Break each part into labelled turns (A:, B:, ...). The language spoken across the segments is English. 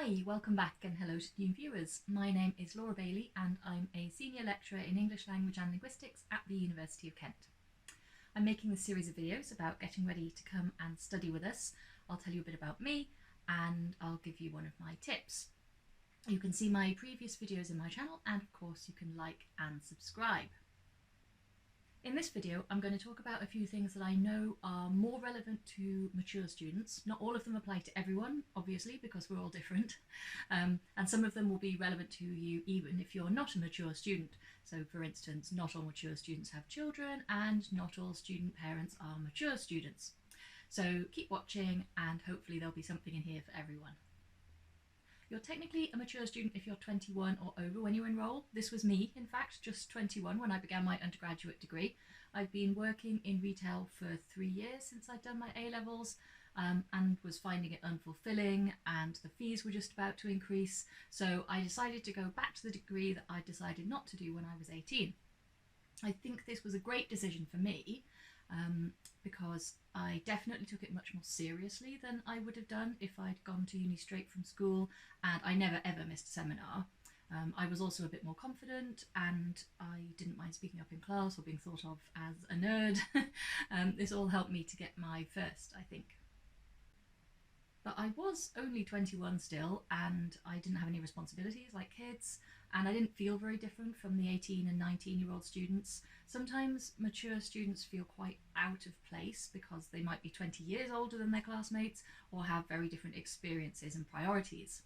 A: Hi, welcome back and hello to new viewers. My name is Laura Bailey and I'm a Senior Lecturer in English Language and Linguistics at the University of Kent. I'm making this series of videos about getting ready to come and study with us. I'll tell you a bit about me and I'll give you one of my tips. You can see my previous videos in my channel and of course you can like and subscribe. In this video, I'm going to talk about a few things that I know are more relevant to mature students. Not all of them apply to everyone, obviously, because we're all different. And some of them will be relevant to you even if you're not a mature student. So, for instance, not all mature students have children and not all student parents are mature students. So keep watching and hopefully there'll be something in here for everyone. You're technically a mature student if you're 21 or over when you enrol. This was me, in fact, just 21 when I began my undergraduate degree. I've been working in retail for 3 years since I'd done my A-levels and was finding it unfulfilling, and the fees were just about to increase. So I decided to go back to the degree that I decided not to do when I was 18. I think this was a great decision for me because I definitely took it much more seriously than I would have done if I'd gone to uni straight from school, and I never ever missed a seminar. I was also a bit more confident and I didn't mind speaking up in class or being thought of as a nerd. This all helped me to get my first, I think. But I was only 21 still and I didn't have any responsibilities like kids, and I didn't feel very different from the 18 and 19-year-old students. Sometimes mature students feel quite out of place because they might be 20 years older than their classmates or have very different experiences and priorities.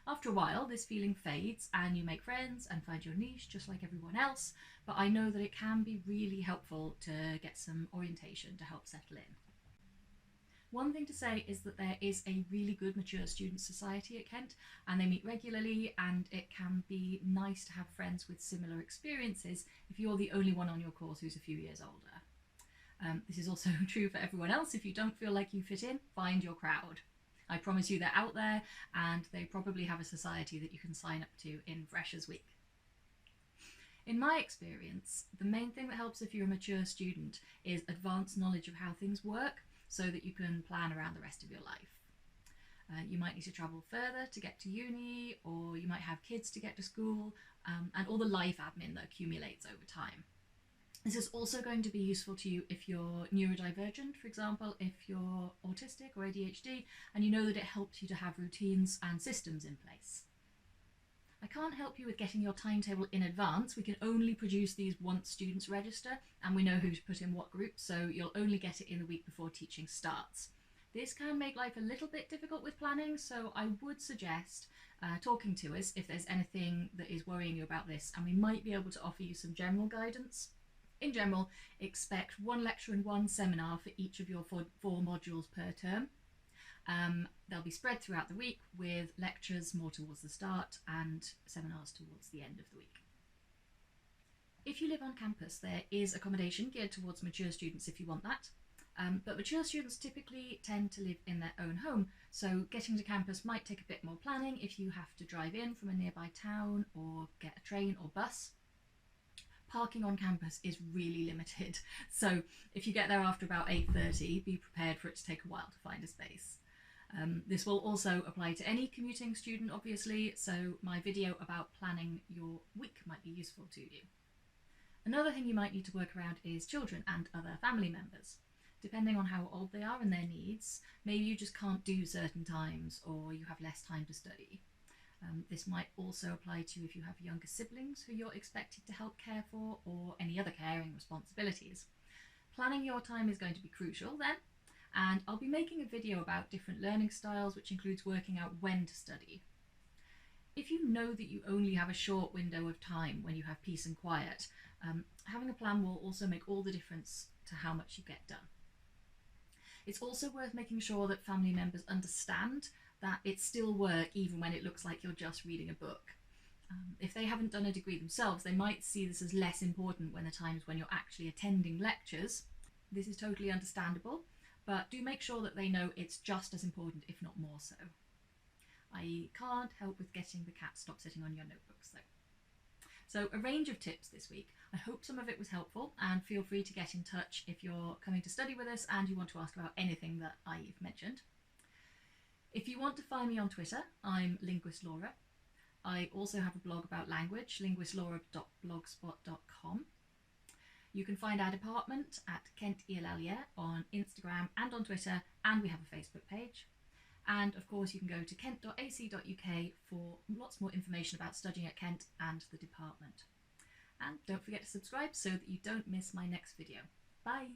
A: After a while, this feeling fades and you make friends and find your niche just like everyone else, but I know that it can be really helpful to get some orientation to help settle in. One thing to say is that there is a really good mature student society at Kent and they meet regularly, and it can be nice to have friends with similar experiences if you're the only one on your course who's a few years older. This is also true for everyone else. If you don't feel like you fit in, find your crowd. I promise you they're out there and they probably have a society that you can sign up to in Freshers Week. In my experience, the main thing that helps if you're a mature student is advanced knowledge of how things work, so that you can plan around the rest of your life. You might need to travel further to get to uni, or you might have kids to get to school, and all the life admin that accumulates over time. This is also going to be useful to you if you're neurodivergent, for example, if you're autistic or ADHD, and you know that it helps you to have routines and systems in place. I can't help you with getting your timetable in advance. We can only produce these once students register, and we know who to put in what group, so you'll only get it in the week before teaching starts. This can make life a little bit difficult with planning, so I would suggest talking to us if there's anything that is worrying you about this, and we might be able to offer you some general guidance. In general, expect one lecture and one seminar for each of your four modules per term. They'll be spread throughout the week, with lectures more towards the start and seminars towards the end of the week. If you live on campus, there is accommodation geared towards mature students if you want that, but mature students typically tend to live in their own home, so getting to campus might take a bit more planning if you have to drive in from a nearby town or get a train or bus. Parking on campus is really limited, so if you get there after about 8:30, be prepared for it to take a while to find a space. This will also apply to any commuting student, obviously, so my video about planning your week might be useful to you. Another thing you might need to work around is children and other family members. Depending on how old they are and their needs, maybe you just can't do certain times or you have less time to study. This might also apply to you if you have younger siblings who you're expected to help care for, or any other caring responsibilities. Planning your time is going to be crucial then, and I'll be making a video about different learning styles, which includes working out when to study. If you know that you only have a short window of time when you have peace and quiet, having a plan will also make all the difference to how much you get done. It's also worth making sure that family members understand that it's still work even when it looks like you're just reading a book. If they haven't done a degree themselves, they might see this as less important when the times when you're actually attending lectures. This is totally understandable, but do make sure that they know it's just as important, if not more so. I can't help with getting the cat to stop sitting on your notebooks though. So a range of tips this week. I hope some of it was helpful, and feel free to get in touch if you're coming to study with us and you want to ask about anything that I've mentioned. If you want to find me on Twitter, I'm Linguist Laura. I also have a blog about language, linguistlaura.blogspot.com. You can find our department at Kent ELLIA on Instagram and on Twitter, and we have a Facebook page. And of course you can go to kent.ac.uk for lots more information about studying at Kent and the department. And don't forget to subscribe so that you don't miss my next video. Bye!